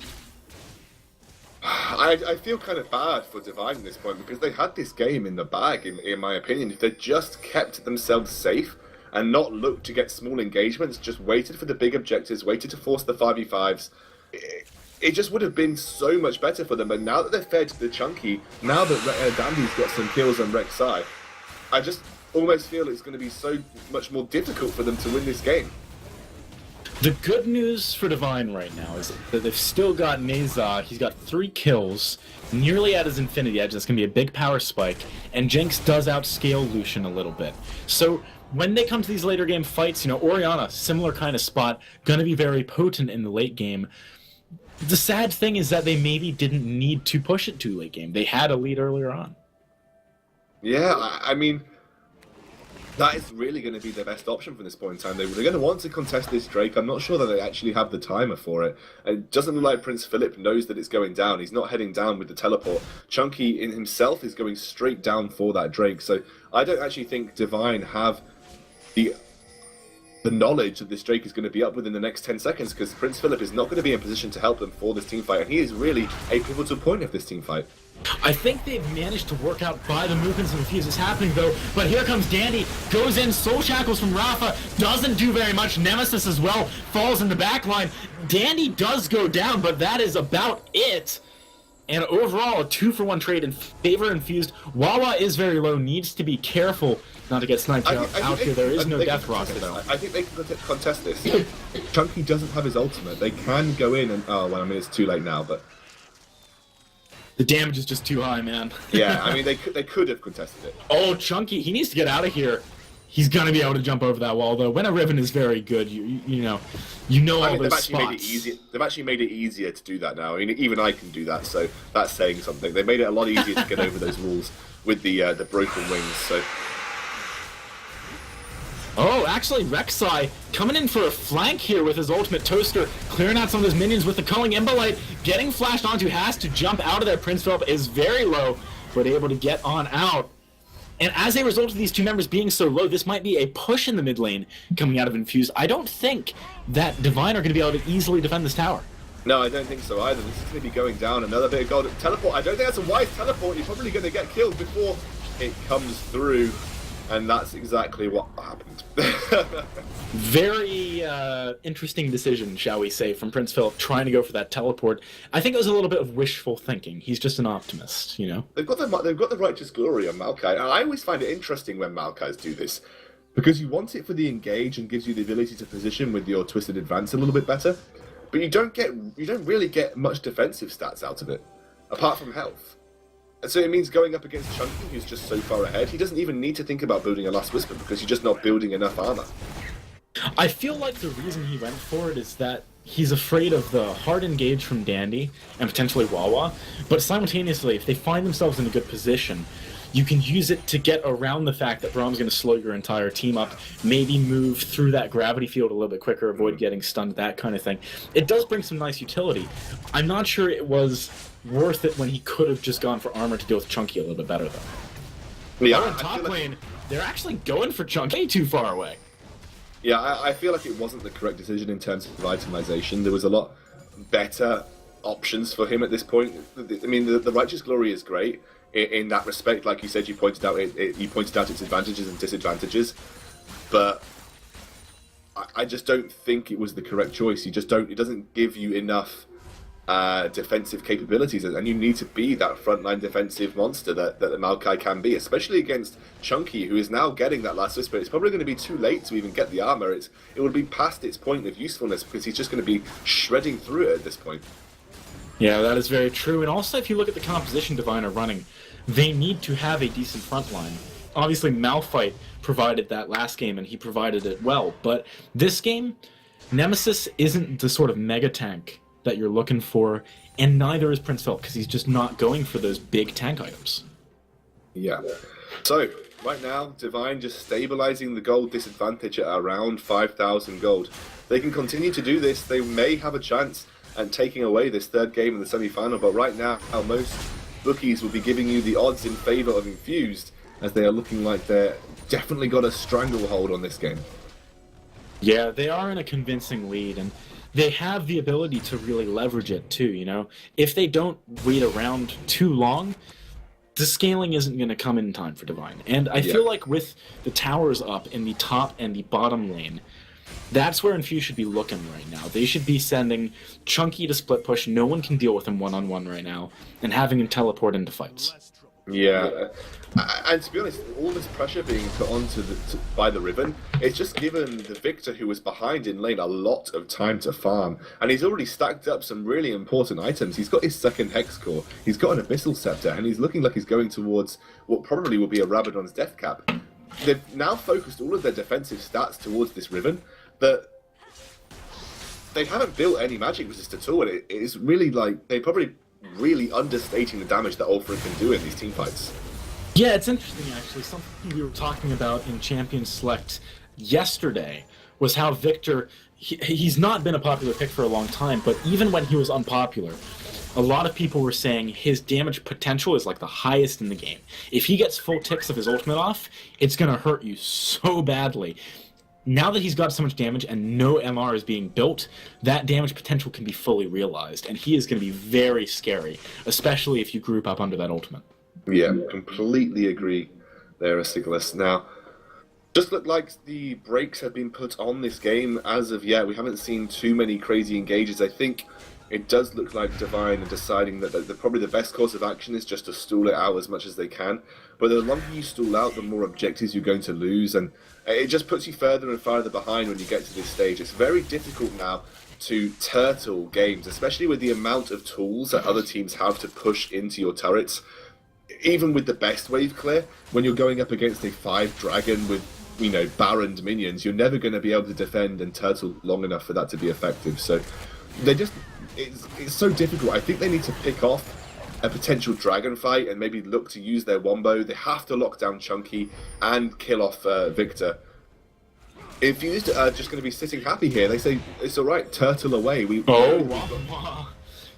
I feel kind of bad for Devine at this point because they had this game in the bag, in my opinion. If they just kept themselves safe and not looked to get small engagements, just waited for the big objectives, waited to force the 5v5s, it just would have been so much better for them. But now that they've fed the Chunky, now that Dandy's got some kills on Rek'Sai, I just almost feel it's going to be so much more difficult for them to win this game. The good news for Devine right now is that they've still got Nezah. He's got 3 kills, nearly at his Infinity Edge. That's going to be a big power spike, and Jinx does outscale Lucian a little bit. So when they come to these later game fights, Orianna, similar kind of spot, going to be very potent in the late game. The sad thing is that they maybe didn't need to push it too late game. They had a lead earlier on. Yeah, I mean, that is really going to be their best option from this point in time. They're going to want to contest this Drake. I'm not sure that they actually have the timer for it. It doesn't look like Prince Philip knows that it's going down. He's not heading down with the teleport. Chunky in himself is going straight down for that Drake. So I don't actually think Devine have the knowledge that this Drake is going to be up within the next 10 seconds, because Prince Philip is not going to be in position to help them for this team fight, and he is really a pivotal point of this team fight. I think they've managed to work out by the movements of Infused is happening though, but here comes Dandy, goes in, Soul Shackles from Rafa, doesn't do very much, Nemesis as well, falls in the back line. Dandy does go down, but that is about it. And overall, a 2-for-1 trade in favor of Infused. Wawa is very low, needs to be careful not to get sniped out here. There is no death rocket though. I think they can contest this. Chunky doesn't have his ultimate. They can go in and, oh, well, I mean, it's too late now, but the damage is just too high, man. Yeah, I mean, they could have contested it. Oh, Chunky, he needs to get out of here. He's going to be able to jump over that wall, though. When a Riven is very good, you know all those spots. They've actually made it easier to do that now. I mean, even I can do that, so that's saying something. They made it a lot easier to get over those walls with the broken wings. So. Oh, actually, Rek'Sai coming in for a flank here with his ultimate Toaster, clearing out some of his minions with the culling Imbolite, getting flashed onto, has to jump out of there. Prince Philip is very low, but able to get on out. And as a result of these two members being so low, this might be a push in the mid lane coming out of Infused. I don't think that Devine are going to be able to easily defend this tower. No, I don't think so either. This is going to be going down. Another bit of gold. Teleport. I don't think that's a wise teleport. You're probably going to get killed before it comes through. And that's exactly what happened. Very interesting decision, shall we say, from Prince Philip trying to go for that teleport. I think it was a little bit of wishful thinking. He's just an optimist, They've got the righteous glory on Maokai, and I always find it interesting when Maokais do this, because you want it for the engage and gives you the ability to position with your twisted advance a little bit better, but you don't really get much defensive stats out of it, apart from health. And so it means going up against Chunky, who's just so far ahead, he doesn't even need to think about building a Last Whisper because you're just not building enough armor. I feel like the reason he went for it is that he's afraid of the hard engage from Dandy and potentially Wawa, but simultaneously, if they find themselves in a good position, you can use it to get around the fact that Braum's going to slow your entire team up, maybe move through that gravity field a little bit quicker, avoid getting stunned, that kind of thing. It does bring some nice utility. I'm not sure it was worth it when he could have just gone for armor to deal with Chunky a little bit better, though. Yeah, on top lane, they're actually going for Chunky too far away. Yeah, I feel like it wasn't the correct decision in terms of itemization. There was a lot better options for him at this point. I mean, the Righteous Glory is great in that respect. Like you said, you pointed out its advantages and disadvantages, but I just don't think it was the correct choice. It doesn't give you enough defensive capabilities, and you need to be that frontline defensive monster that the Maokai can be, especially against Chunky, who is now getting that Last Whisper. It's probably going to be too late to even get the armor. It will be past its point of usefulness because he's just going to be shredding through it at this point. Yeah, that is very true. And also, if you look at the composition Devine are running, they need to have a decent front line. Obviously, Malphite provided that last game, and he provided it well. But this game, Nemesis isn't the sort of mega tank that you're looking for, and neither is Prince Philip, because he's just not going for those big tank items. Yeah. So, right now, Devine just stabilizing the gold disadvantage at around 5,000 gold. They can continue to do this. They may have a chance at taking away this third game in the semi-final, but right now, most bookies will be giving you the odds in favor of Infused, as they are looking like they're definitely got a stranglehold on this game. Yeah, they are in a convincing lead, and they have the ability to really leverage it too, you know? If they don't wait around too long, the scaling isn't going to come in time for Devine. And I feel like with the towers up in the top and the bottom lane, that's where Infused should be looking right now. They should be sending Chunky to split push. No one can deal with him one-on-one right now, and having him teleport into fights. Yeah, and to be honest, all this pressure being put onto by the Riven, it's just given the Victor, who was behind in lane, a lot of time to farm, and he's already stacked up some really important items. He's got his second Hex Core, he's got an Abyssal Scepter, and he's looking like he's going towards what probably will be a Rabadon's Death Cap. They've now focused all of their defensive stats towards this Riven, but they haven't built any magic resist at all, and it is really like they probably really understating the damage that Ulfred can do in these team fights. Yeah, it's interesting actually. Something we were talking about in Champion Select yesterday was how Victor, he's not been a popular pick for a long time, but even when he was unpopular, a lot of people were saying his damage potential is like the highest in the game. If he gets full ticks of his ultimate off, it's going to hurt you so badly. Now that he's got so much damage and no MR is being built, that damage potential can be fully realized, and he is going to be very scary, especially if you group up under that ultimate. Yeah, completely agree there, Siglas. Now, just look like the brakes have been put on this game as of yet. We haven't seen too many crazy engages. I think it does look like Devine are deciding that probably the best course of action is just to stall it out as much as they can. But the longer you stall out, the more objectives you're going to lose, and it just puts you further and farther behind when you get to this stage. It's very difficult now to turtle games, especially with the amount of tools that other teams have to push into your turrets. Even with the best wave clear, when you're going up against a 5 dragon with, you know, Baroned minions, you're never going to be able to defend and turtle long enough for that to be effective. So they just, it's so difficult. I think they need to pick off a potential dragon fight and maybe look to use their wombo. They have to lock down Chunky and kill off Victor. Infused are just going to be sitting happy here. They say, it's alright, turtle away.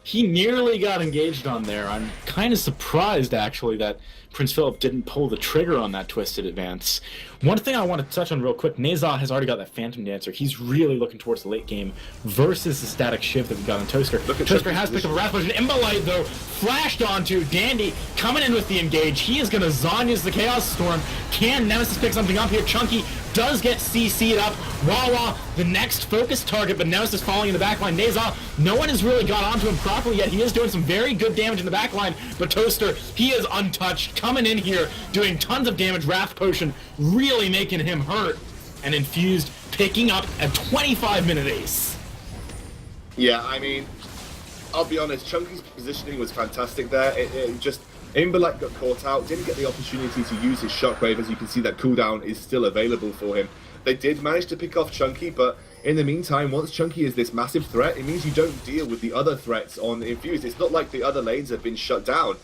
He nearly got engaged on there. I'm kind of surprised, actually, that Prince Philip didn't pull the trigger on that twisted advance. One thing I want to touch on real quick, Nezah has already got that Phantom Dancer. He's really looking towards the late game versus the static shiv that we got on Toaster. Toaster has picked up a Wrath Potion. Imbolite, though, flashed onto Dandy, coming in with the engage. He is going to Zanya's the Chaos Storm. Can Nemesis pick something up here? Chunky does get CC'd up. Wawa, the next focus target, but Nemesis falling in the backline. Nezah, no one has really got onto him properly yet. He is doing some very good damage in the backline, but Toaster, he is untouched, coming in here, doing tons of damage. Wrath Potion really making him hurt, and Infused picking up a 25-minute ace. Yeah, I mean, I'll be honest, Chunky's positioning was fantastic there. It just, Imbolite got caught out, didn't get the opportunity to use his shockwave. As you can see, that cooldown is still available for him. They did manage to pick off Chunky, but in the meantime, once Chunky is this massive threat, it means you don't deal with the other threats on Infused. It's not like the other lanes have been shut down.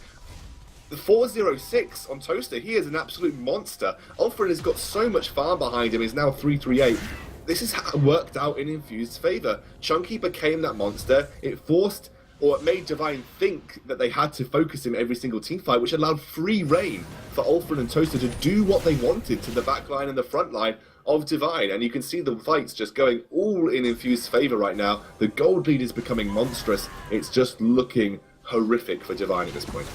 The 406 on Toaster, he is an absolute monster. Alfred has got so much farm behind him, he's now 338. This has worked out in Infused's favour. Chunky became that monster. It forced, or it made Devine think that they had to focus him every single team fight, which allowed free reign for Alfred and Toaster to do what they wanted to the back line and the front line of Devine. And you can see the fights just going all in Infused's favour right now. The gold lead is becoming monstrous. It's just looking horrific for Devine at this point.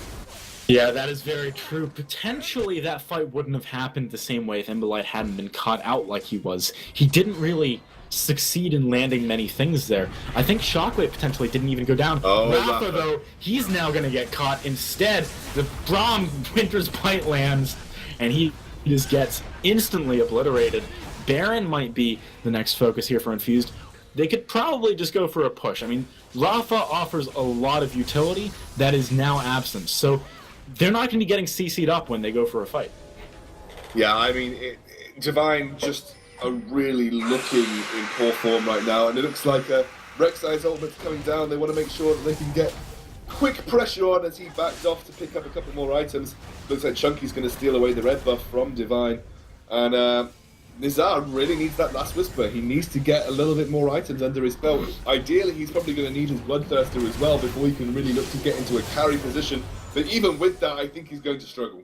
Yeah, that is very true. Potentially that fight wouldn't have happened the same way if Imbolite hadn't been caught out like he was. He didn't really succeed in landing many things there. I think Shockwave potentially didn't even go down. Rafa, though, he's now going to get caught. Instead, the Braum Winter's Bite lands, and he just gets instantly obliterated. Baron might be the next focus here for Infused. they could probably just go for a push. I mean, Rafa offers a lot of utility that is now absent, so they're not going to be getting CC'd up when they go for a fight. Yeah, I mean, Devine just are really looking in poor form right now, and it looks like Rek'Sai's ultimate's coming down. They want to make sure that they can get quick pressure on as he backed off to pick up a couple more items. Looks like Chunky's going to steal away the red buff from Devine, and Nizar really needs that last whisper. He needs to get a little bit more items under his belt. Ideally, he's probably going to need his Bloodthirster as well before he can really look to get into a carry position. But even with that, I think he's going to struggle.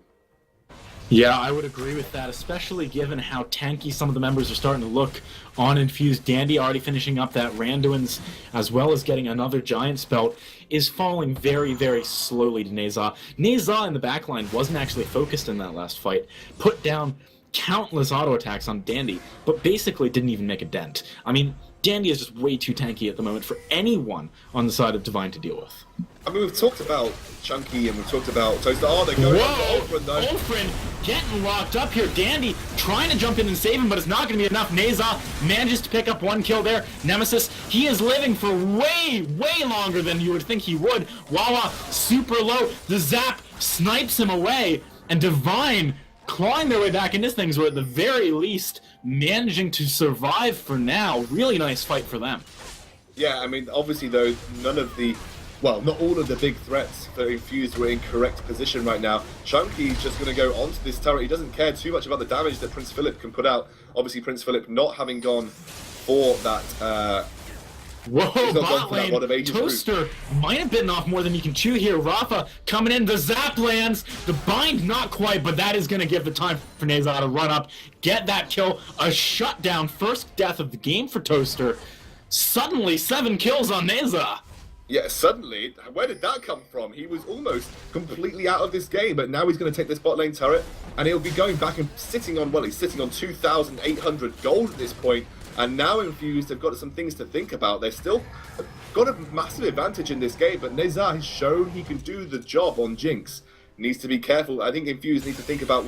Yeah, I would agree with that, especially given how tanky some of the members are starting to look on Infused. Dandy already finishing up that Randuin's, as well as getting another Giant Spelt, is falling very, very slowly to Neza. Neza in the backline wasn't actually focused in that last fight, put down countless auto attacks on Dandy, but basically didn't even make a dent. I mean, Dandy is just way too tanky at the moment for anyone on the side of Devine to deal with. I mean, we've talked about Chunky and we've talked about Toaster. Oh, they're going Whoa! on to Ulfrin, though. Ulfrin getting locked up here. Dandy trying to jump in and save him, but it's not going to be enough. Neza manages to pick up one kill there. Nemesis, he is living for way, way longer than you would think he would. Wawa, super low. The zap snipes him away, and Devine clawing their way back into things, were at the very least managing to survive for now. Really nice fight for them. Yeah, I mean, obviously, though, not all of the big threats for Infused were in correct position right now. Chunky's just going to go onto this turret. He doesn't care too much about the damage that Prince Philip can put out. Obviously, Prince Philip not having gone for that... Whoa, bot lane. Toaster might have bitten off more than you can chew here. Rafa coming in, the zap lands. The bind not quite, but that is going to give the time for Neza to run up, get that kill. A shutdown, first death of the game for Toaster. Suddenly, 7 kills on Neza. Yeah, suddenly. Where did that come from? He was almost completely out of this game, but now he's going to take this bot lane turret, and he'll be going back and sitting on, well, he's sitting on 2,800 gold at this point. And now Infused have got some things to think about. They've still got a massive advantage in this game, but Neza has shown he can do the job on Jinx. Needs to be careful. I think Infused need to think about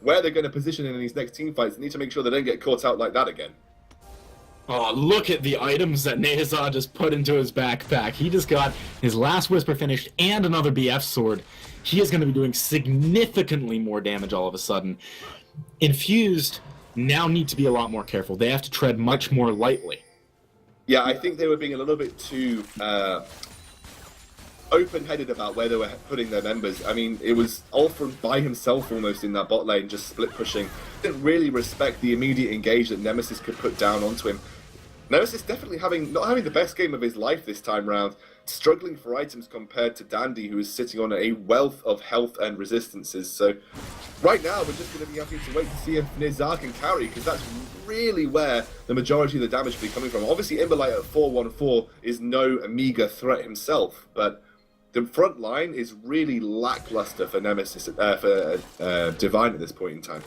where they're going to position in these next team fights. They need to make sure they don't get caught out like that again. Oh, look at the items that Neza just put into his backpack. He just got his last Whisper finished and another BF sword. He is going to be doing significantly more damage all of a sudden. Infused now need to be a lot more careful. They have to tread much more lightly. Yeah, I think they were being a little bit too open-headed about where they were putting their members. I mean, it was Ulfrin by himself almost in that bot lane, just split pushing. Didn't really respect the immediate engage that Nemesis could put down onto him. Nemesis definitely not having the best game of his life this time round, struggling for items compared to Dandy, who is sitting on a wealth of health and resistances. So right now, we're just going to be having to wait to see if Nizar can carry, because that's really where the majority of the damage will be coming from. Obviously, Imberlight at 414 is no meager threat himself, but the front line is really lackluster for Nemesis, for Devine at this point in time.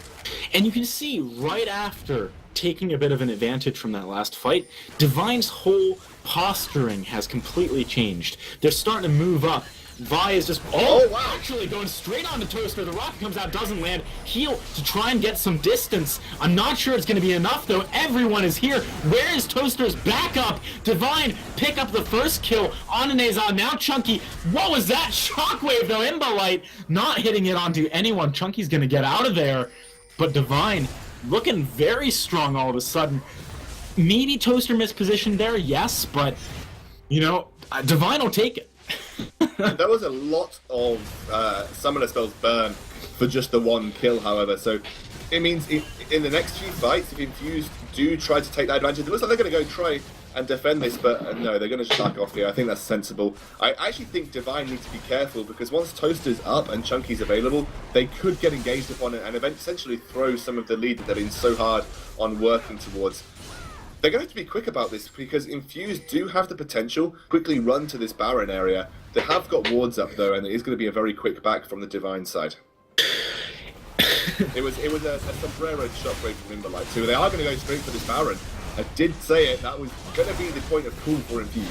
And you can see right after taking a bit of an advantage from that last fight, Divine's whole posturing has completely changed. They're starting to move up. Vi is just, wow, actually going straight on to Toaster. The rocket comes out, doesn't land. Heal to try and get some distance. I'm not sure it's going to be enough, though. Everyone is here. Where is Toaster's backup? Devine pick up the first kill on Neza. Now Chunky. What was that? Shockwave, though. Imbalite not hitting it onto anyone. Chunky's going to get out of there. But Devine looking very strong all of a sudden. Maybe Toaster mispositioned there, yes, but, you know, Devine will take it. There was a lot of summoner spells burn for just the one kill, however, so it means in the next few fights, if Infused do try to take that advantage, it looks like they're going to go try and defend this, but no, they're going to back off here. I think that's sensible. I actually think Devine needs to be careful, because once Toaster's up and Chunky's available, they could get engaged upon it and essentially throw some of the lead that they've been so hard on working towards. They're going to have to be quick about this, because Infused do have the potential quickly run to this Baron area. They have got wards up, though, and it is going to be a very quick back from the Devine side. It was a sombrero shockwave from Imberlight, so they are going to go straight for this Baron. I did say it, that was going to be the point of call for Infused.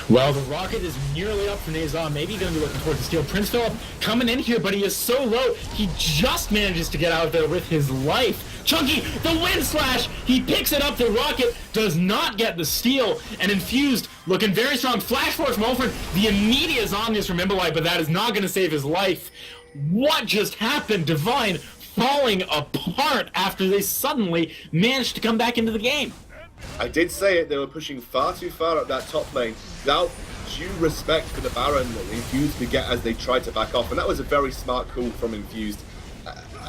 Well, the rocket is nearly up for Neza. Maybe going to be looking towards the steal. Prince Philip coming in here, but he is so low. He just manages to get out of there with his life. Chunky, the wind slash, he picks it up, the rocket does not get the steal, and Infused looking very strong. Flash force from Olford, the immediate Zombies from Imbolite, but that is not going to save his life. What just happened? Devine falling apart after they suddenly managed to come back into the game. I did say it, they were pushing far too far up that top lane without due respect for the Baron that Infused could get as they tried to back off, and that was a very smart call from Infused.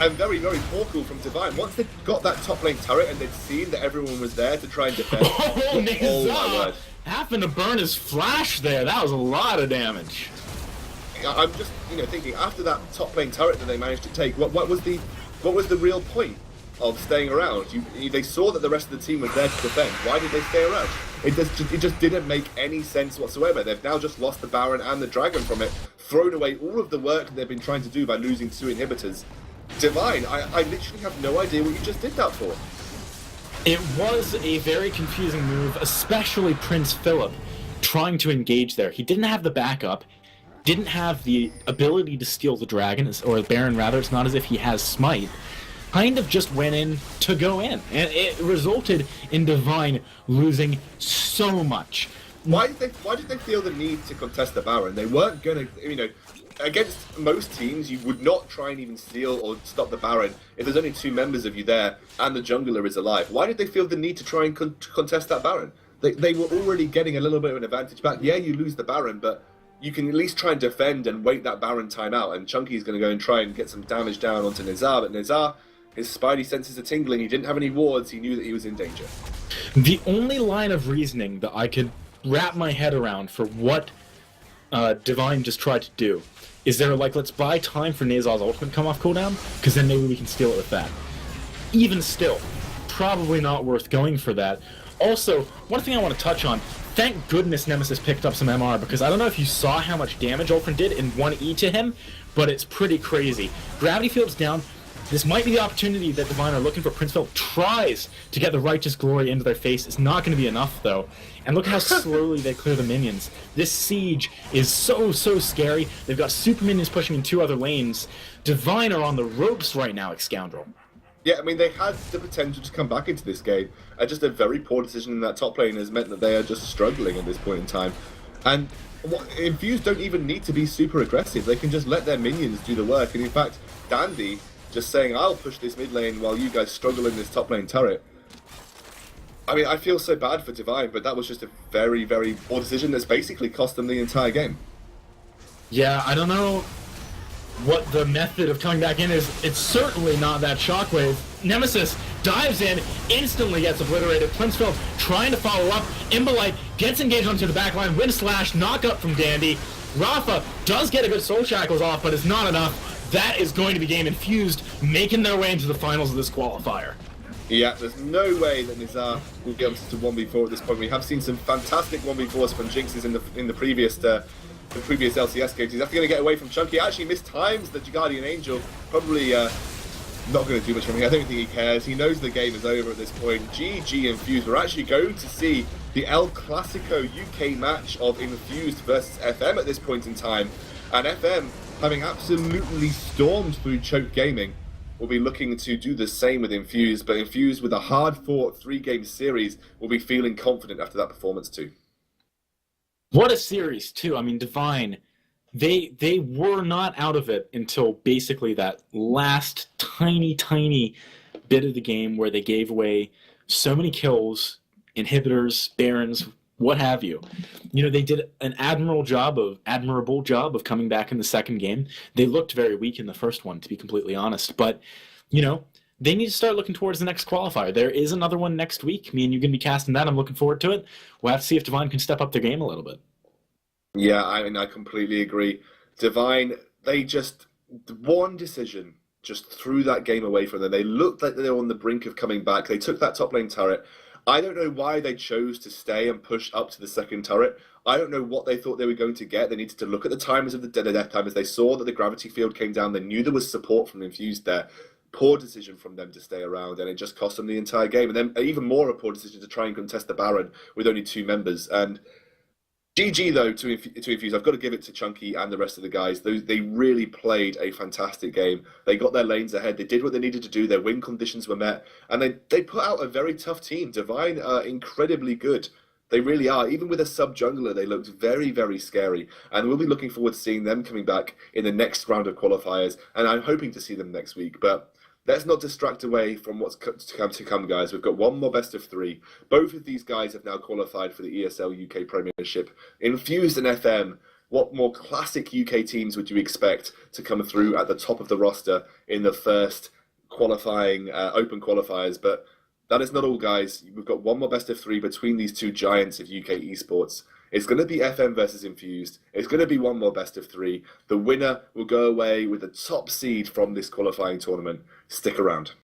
And very, very poor call from Devine. Once they got that top lane turret and they'd seen that everyone was there to try and defend. Oh my word. Happened to burn his flash there. That was a lot of damage. I'm just, thinking after that top lane turret that they managed to take, what was the real point of staying around? They saw that the rest of the team was there to defend. Why did they stay around? It just didn't make any sense whatsoever. They've now just lost the Baron and the Dragon from it, thrown away all of the work that they've been trying to do by losing 2 inhibitors. Devine, I literally have no idea what you just did that for. It was a very confusing move, especially Prince Philip trying to engage there. He didn't have the backup, didn't have the ability to steal the Dragon, or the Baron rather. It's not as if he has Smite. Kind of just went in to go in, and it resulted in Devine losing so much. Why did they feel the need to contest the Baron? They weren't going to, against most teams, you would not try and even steal or stop the Baron if there's only 2 members of you there and the jungler is alive. Why did they feel the need to try and contest that Baron? They were already getting a little bit of an advantage back. Yeah, you lose the Baron, but you can at least try and defend and wait that Baron time out, and Chunky's going to go and try and get some damage down onto Nizar, but Nizar, his spidey senses are tingling, he didn't have any wards, he knew that he was in danger. The only line of reasoning that I could wrap my head around for what Devine just tried to do is they're like, let's buy time for Nizar's ultimate come off cooldown, because then maybe we can steal it with that. Even still, probably not worth going for that. Also, one thing I want to touch on, thank goodness Nemesis picked up some MR, because I don't know if you saw how much damage Ulfrin did in 1E to him, but it's pretty crazy. Gravity Field's down. This might be the opportunity that Devine are looking for. Prince Philip tries to get the Righteous Glory into their face. It's not going to be enough, though. And look how slowly they clear the minions. This siege is so scary. They've got super minions pushing in 2 other lanes. Devine are on the ropes right now, Excoundrel. Yeah, I mean, they had the potential to come back into this game. Just a very poor decision in that top lane has meant that they are just struggling at this point in time. And Infused don't even need to be super aggressive. They can just let their minions do the work. And in fact, Dandy just saying, I'll push this mid lane while you guys struggle in this top lane turret. I mean, I feel so bad for Devine, but that was just a very, very poor decision that's basically cost them the entire game. Yeah, I don't know what the method of coming back in is. It's certainly not that shockwave. Nemesis dives in, instantly gets obliterated. Prince Philip trying to follow up. Imbolite gets engaged onto the back line. Wind Slash, knock up from Dandy. Rafa does get a good Soul Shackles off, but it's not enough. That is going to be game. Infused making their way into the finals of this qualifier. Yeah, there's no way that Nizar will get up to 1v4 at this point. We have seen some fantastic 1v4s from Jinxes in the previous LCS games. He's actually going to get away from Chunky. Actually mistimes the Guardian Angel. Probably not going to do much from him. I don't think he cares. He knows the game is over at this point. GG Infused. We're actually going to see the El Clasico UK match of Infused versus FM at this point in time. And FM, having absolutely stormed through Choke Gaming, will be looking to do the same with Infused, but Infused with a hard-fought 3-game series will be feeling confident after that performance too. What a series too. I mean, Devine, they were not out of it until basically that last tiny bit of the game where they gave away so many kills, inhibitors, barons, what have you. You know, they did an admirable job of coming back in the second game. They looked very weak in the first one, to be completely honest. But, you know, they need to start looking towards the next qualifier. There is another one next week. Me and you are going to be casting that. I'm looking forward to it. We'll have to see if Devine can step up their game a little bit. Yeah, I mean, I completely agree. Devine, one decision just threw that game away from them. They looked like they were on the brink of coming back. They took that top lane turret. I don't know why they chose to stay and push up to the second turret. I don't know what they thought they were going to get. They needed to look at the timers of the death timers. They saw that the gravity field came down. They knew there was support from Infused there. Poor decision from them to stay around, and it just cost them the entire game. And then even more a poor decision to try and contest the Baron with only 2 members. And GG though to Infuse. I've got to give it to Chunky and the rest of the guys. They really played a fantastic game. They got their lanes ahead. They did what they needed to do. Their win conditions were met, and they put out a very tough team. Devine are incredibly good. They really are. Even with a sub jungler, they looked very, very scary. And we'll be looking forward to seeing them coming back in the next round of qualifiers. And I'm hoping to see them next week. But let's not distract away from what's to come, guys. We've got one more best of 3. Both of these guys have now qualified for the ESL UK Premiership. Infused and FM, what more classic UK teams would you expect to come through at the top of the roster in the first qualifying open qualifiers? But that is not all, guys. We've got one more best of 3 between these two giants of UK esports. It's going to be FM versus Infused. It's going to be one more best of 3. The winner will go away with the top seed from this qualifying tournament. Stick around.